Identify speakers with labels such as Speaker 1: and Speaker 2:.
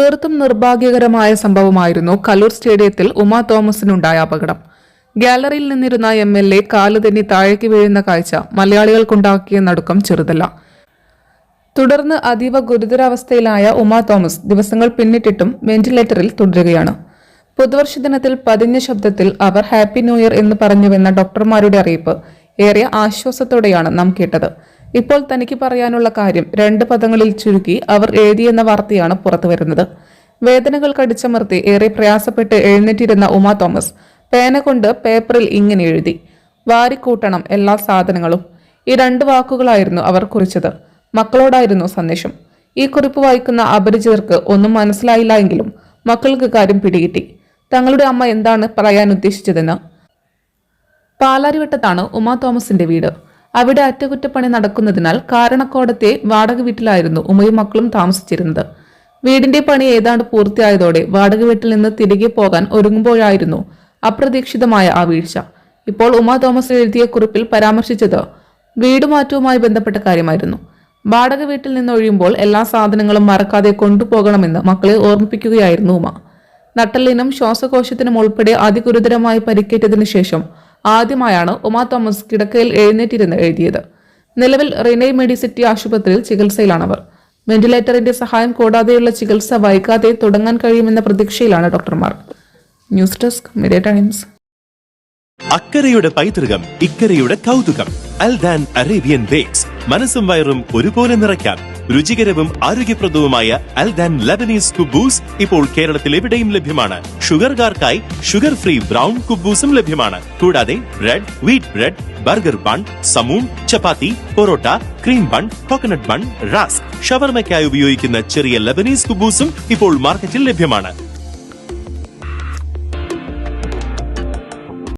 Speaker 1: തീർത്തും നിർഭാഗ്യകരമായ സംഭവമായിരുന്നു കലൂർ സ്റ്റേഡിയത്തിൽ ഉമാ തോമസിനുണ്ടായ അപകടം. ഗാലറിയിൽ നിന്നിരുന്ന MLA കാല് തെന്നി താഴേക്ക് വീഴുന്ന കാഴ്ച മലയാളികൾക്കുണ്ടാക്കിയ നടുക്കം ചെറുതല്ല. തുടർന്ന് അതീവ ഗുരുതരാവസ്ഥയിലായ ഉമാ തോമസ് ദിവസങ്ങൾ പിന്നിട്ടിട്ടും വെന്റിലേറ്ററിൽ തുടരുകയാണ്. പുതുവർഷ ദിനത്തിൽ പതിഞ്ഞ ശബ്ദത്തിൽ അവർ ഹാപ്പി ന്യൂ ഇയർ എന്ന് പറഞ്ഞുവെന്ന ഡോക്ടർമാരുടെ അറിയിപ്പ് ഏറെ ആശ്വാസത്തോടെയാണ് നാം കേട്ടത്. ഇപ്പോൾ തനിക്ക് പറയാനുള്ള കാര്യം 2 പദങ്ങളിൽ ചുരുക്കി അവർ എഴുതിയെന്ന വാർത്തയാണ് പുറത്തുവരുന്നത്. വേദനകൾ കടിച്ചമർത്തി ഏറെ പ്രയാസപ്പെട്ട് എഴുന്നേറ്റിരുന്ന ഉമാ തോമസ് പേന കൊണ്ട് പേപ്പറിൽ ഇങ്ങനെ എഴുതി: വാരിക്കൂട്ടണം എല്ലാ സാധനങ്ങളും. ഈ 2 വാക്കുകളായിരുന്നു അവർ കുറിച്ചത്. മക്കളോടായിരുന്നു സന്ദേശം. ഈ കുറിപ്പ് വായിക്കുന്ന അപരിചിതർക്ക് ഒന്നും മനസ്സിലായില്ല എങ്കിലും മക്കൾക്ക് കാര്യം പിടികിട്ടി. തങ്ങളുടെ അമ്മ എന്താണ് പറയാൻ ഉദ്ദേശിച്ചതെന്ന്. പാലാരിവട്ടത്താണ് ഉമാ തോമസിന്റെ വീട്. അവിടെ അറ്റകുറ്റപ്പണി നടക്കുന്നതിനാൽ കാരണക്കോടത്തെ വാടക വീട്ടിലായിരുന്നു ഉമയും മക്കളും താമസിച്ചിരുന്നത്. വീടിന്റെ പണി ഏതാണ്ട് പൂർത്തിയായതോടെ വാടക വീട്ടിൽ നിന്ന് തിരികെ പോകാൻ ഒരുങ്ങുമ്പോഴായിരുന്നു അപ്രതീക്ഷിതമായ ആ വീഴ്ച. ഇപ്പോൾ ഉമാ തോമസ് എഴുതിയ കുറിപ്പിൽ പരാമർശിച്ചത് വീടുമാറ്റവുമായി ബന്ധപ്പെട്ട കാര്യമായിരുന്നു. വാടക വീട്ടിൽ നിന്നൊഴിയുമ്പോൾ എല്ലാ സാധനങ്ങളും മറക്കാതെ കൊണ്ടുപോകണമെന്ന് മക്കളെ ഓർമ്മിപ്പിക്കുകയായിരുന്നു ഉമ. നട്ടെല്ലിനും ശ്വാസകോശത്തിനും ഉൾപ്പെടെ അതിഗുരുതരമായി പരിക്കേറ്റതിനു ശേഷം ആദ്യമായാണ് ഉമാ തോമസ് കിടക്കയിൽ എഴുന്നേറ്റിരുന്ന് എഴുതിയത്. നിലവിൽ റിനൈ മെഡിസിറ്റി ആശുപത്രിയിൽ ചികിത്സയിലാണവർ. വെന്റിലേറ്ററിന്റെ സഹായം കൂടാതെയുള്ള ചികിത്സ വൈകാതെ തുടങ്ങാൻ കഴിയുമെന്ന പ്രതീക്ഷയിലാണ് ഡോക്ടർമാർ. News Desk Media Times.
Speaker 2: അക്കരയുടെ പൈതൃകം, ഇക്കരയുടെ കൗതുകം. Aldan Arabian Bakes. മനസ്സും വയറും ഒരുപോലെ നിറയ്ക്കാം. രുചികരവും ആരോഗ്യപ്രദവുമായ അൽദാൻ ലബനീസ് കുബൂസ് ഇപ്പോൾ കേരളത്തിൽ എവിടെയും ലഭ്യമാണ്. ഷുഗർകാർക്കായി ഷുഗർ ഫ്രീ ബ്രൗൺ കുബൂസും ലഭ്യമാണ്. കൂടാതെ bread, wheat bread, burger bun, സമൂൺ, chapati, parotta, cream bun, coconut bun, rusk, ഷവർമയ്ക്കായി ഉപയോഗിക്കുന്ന ചെറിയ ലബനീസ് കുബൂസും ഇപ്പോൾ മാർക്കറ്റിൽ ലഭ്യമാണ്.